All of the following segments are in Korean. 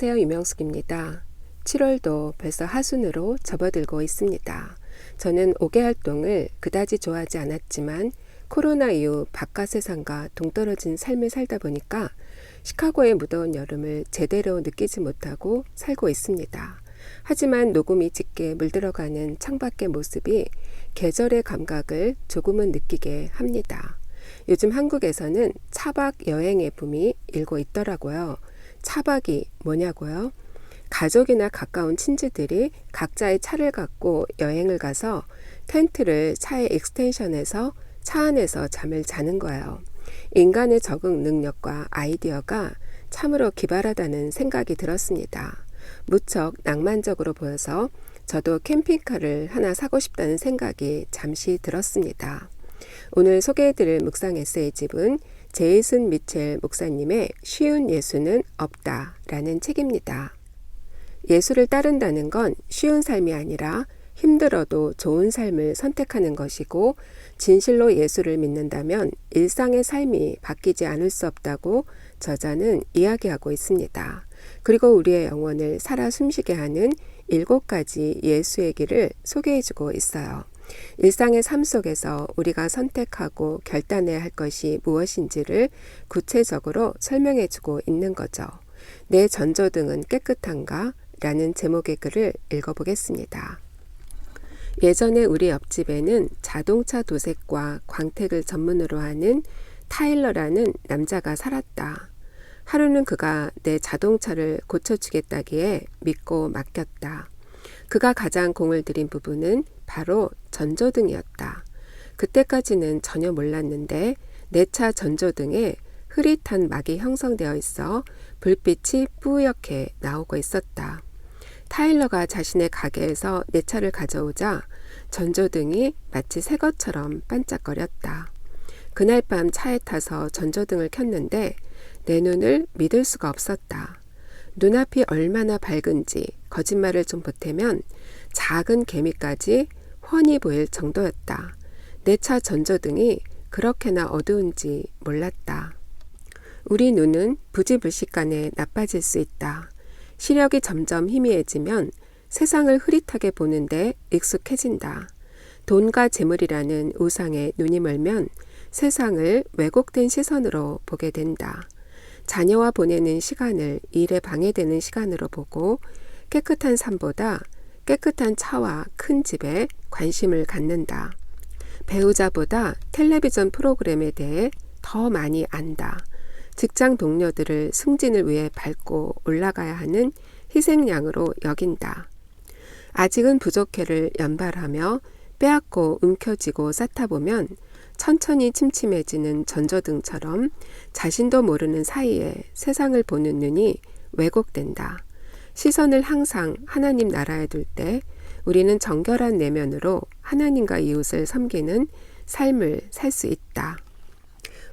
안녕하세요, 유명숙입니다. 7월도 벌써 하순으로 접어들고 있습니다. 저는 5개 활동을 그다지 좋아하지 않았지만 코로나 이후 바깥 세상과 동떨어진 삶을 살다 보니까 시카고의 무더운 여름을 제대로 느끼지 못하고 살고 있습니다. 하지만 녹음이 짙게 물들어가는 창밖의 모습이 계절의 감각을 조금은 느끼게 합니다. 요즘 한국에서는 차박 여행의 붐이 일고 있더라고요. 차박이 뭐냐고요? 가족이나 가까운 친지들이 각자의 차를 갖고 여행을 가서 텐트를 차의 익스텐션해서 차 안에서 잠을 자는 거예요. 인간의 적응 능력과 아이디어가 참으로 기발하다는 생각이 들었습니다. 무척 낭만적으로 보여서 저도 캠핑카를 하나 사고 싶다는 생각이 잠시 들었습니다. 오늘 소개해드릴 묵상 에세이집은 제이슨 미첼 목사님의 쉬운 예수는 없다 라는 책입니다. 예수를 따른다는 건 쉬운 삶이 아니라 힘들어도 좋은 삶을 선택하는 것이고, 진실로 예수를 믿는다면 일상의 삶이 바뀌지 않을 수 없다고 저자는 이야기하고 있습니다. 그리고 우리의 영혼을 살아 숨쉬게 하는 7가지 예수의 길을 소개해주고 있어요. 일상의 삶 속에서 우리가 선택하고 결단해야 할 것이 무엇인지를 구체적으로 설명해주고 있는 거죠. 내 전조등은 깨끗한가? 라는 제목의 글을 읽어보겠습니다. 예전에 우리 옆집에는 자동차 도색과 광택을 전문으로 하는 타일러라는 남자가 살았다. 하루는 그가 내 자동차를 고쳐주겠다기에 믿고 맡겼다. 그가 가장 공을 들인 부분은 바로 전조등이었다. 그때까지는 전혀 몰랐는데 내 차 전조등에 흐릿한 막이 형성되어 있어 불빛이 뿌옇게 나오고 있었다. 타일러가 자신의 가게에서 내 차를 가져오자 전조등이 마치 새 것처럼 반짝거렸다. 그날 밤 차에 타서 전조등을 켰는데 내 눈을 믿을 수가 없었다. 눈앞이 얼마나 밝은지 거짓말을 좀 보태면 작은 개미까지 훤히 보일 정도였다. 내 차 전조등이 그렇게나 어두운지 몰랐다. 우리 눈은 부지불식간에 나빠질 수 있다. 시력이 점점 희미해지면 세상을 흐릿하게 보는데 익숙해진다. 돈과 재물이라는 우상에 눈이 멀면 세상을 왜곡된 시선으로 보게 된다. 자녀와 보내는 시간을 일에 방해되는 시간으로 보고 깨끗한 삶보다 깨끗한 차와 큰 집에 관심을 갖는다. 배우자보다 텔레비전 프로그램에 대해 더 많이 안다. 직장 동료들을 승진을 위해 밟고 올라가야 하는 희생양으로 여긴다. 아직은 부족해를 연발하며 빼앗고 움켜쥐고 쌓다 보면 천천히 침침해지는 전조등처럼 자신도 모르는 사이에 세상을 보는 눈이 왜곡된다. 시선을 항상 하나님 나라에 둘 때 우리는 정결한 내면으로 하나님과 이웃을 섬기는 삶을 살 수 있다.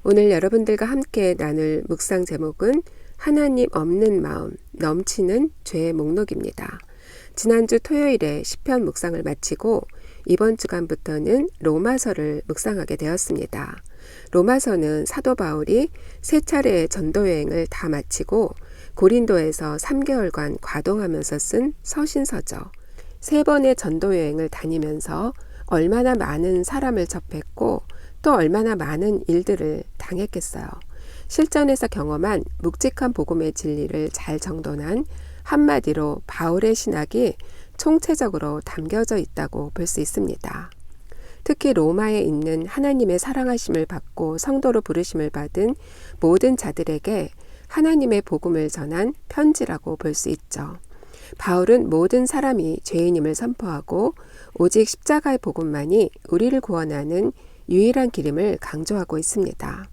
오늘 여러분들과 함께 나눌 묵상 제목은 하나님 없는 마음, 넘치는 죄의 목록입니다. 지난주 토요일에 시편 묵상을 마치고 이번 주간부터는 로마서를 묵상하게 되었습니다. 로마서는 사도 바울이 3차례의 전도 여행을 다 마치고 고린도에서 3개월간 과동하면서 쓴 서신서죠. 3번의 전도 여행을 다니면서 얼마나 많은 사람을 접했고 또 얼마나 많은 일들을 당했겠어요. 실전에서 경험한 묵직한 복음의 진리를 잘 정돈한 한마디로 바울의 신학이 총체적으로 담겨져 있다고 볼 수 있습니다. 특히 로마에 있는 하나님의 사랑하심을 받고 성도로 부르심을 받은 모든 자들에게 하나님의 복음을 전한 편지라고 볼 수 있죠. 바울은 모든 사람이 죄인임을 선포하고 오직 십자가의 복음만이 우리를 구원하는 유일한 길임을 강조하고 있습니다.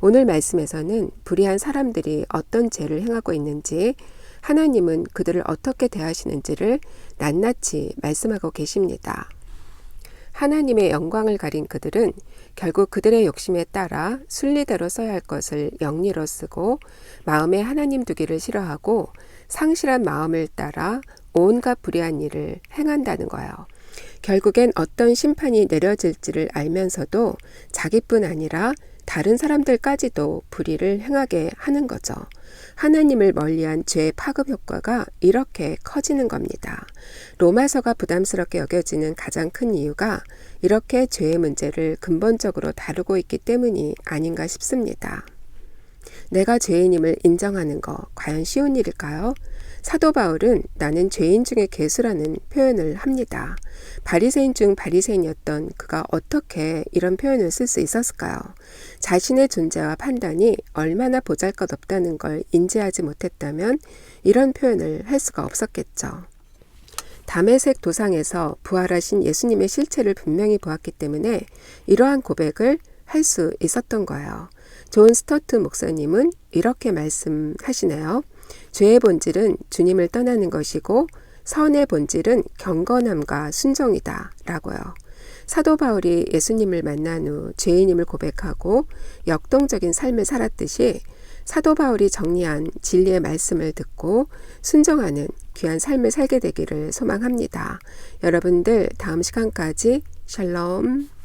오늘 말씀에서는 불의한 사람들이 어떤 죄를 행하고 있는지, 하나님은 그들을 어떻게 대하시는지를 낱낱이 말씀하고 계십니다. 하나님의 영광을 가린 그들은 결국 그들의 욕심에 따라 순리대로 써야 할 것을 영리로 쓰고 마음에 하나님 두기를 싫어하고 상실한 마음을 따라 온갖 불의한 일을 행한다는 거예요. 결국엔 어떤 심판이 내려질지를 알면서도 자기뿐 아니라 다른 사람들까지도 불의를 행하게 하는 거죠. 하나님을 멀리한 죄의 파급 효과가 이렇게 커지는 겁니다. 로마서가 부담스럽게 여겨지는 가장 큰 이유가 이렇게 죄의 문제를 근본적으로 다루고 있기 때문이 아닌가 싶습니다. 내가 죄인임을 인정하는 거 과연 쉬운 일일까요? 사도 바울은 나는 죄인 중에 괴수라는 표현을 합니다. 바리새인 중 바리새인이었던 그가 어떻게 이런 표현을 쓸 수 있었을까요? 자신의 존재와 판단이 얼마나 보잘것없다는 걸 인지하지 못했다면 이런 표현을 할 수가 없었겠죠. 다메섹 도상에서 부활하신 예수님의 실체를 분명히 보았기 때문에 이러한 고백을 할 수 있었던 거예요. 존 스터트 목사님은 이렇게 말씀하시네요. 죄의 본질은 주님을 떠나는 것이고 선의 본질은 경건함과 순종이다 라고요. 사도 바울이 예수님을 만난 후 죄인임을 고백하고 역동적인 삶을 살았듯이 사도 바울이 정리한 진리의 말씀을 듣고 순종하는 귀한 삶을 살게 되기를 소망합니다. 여러분들 다음 시간까지 샬롬.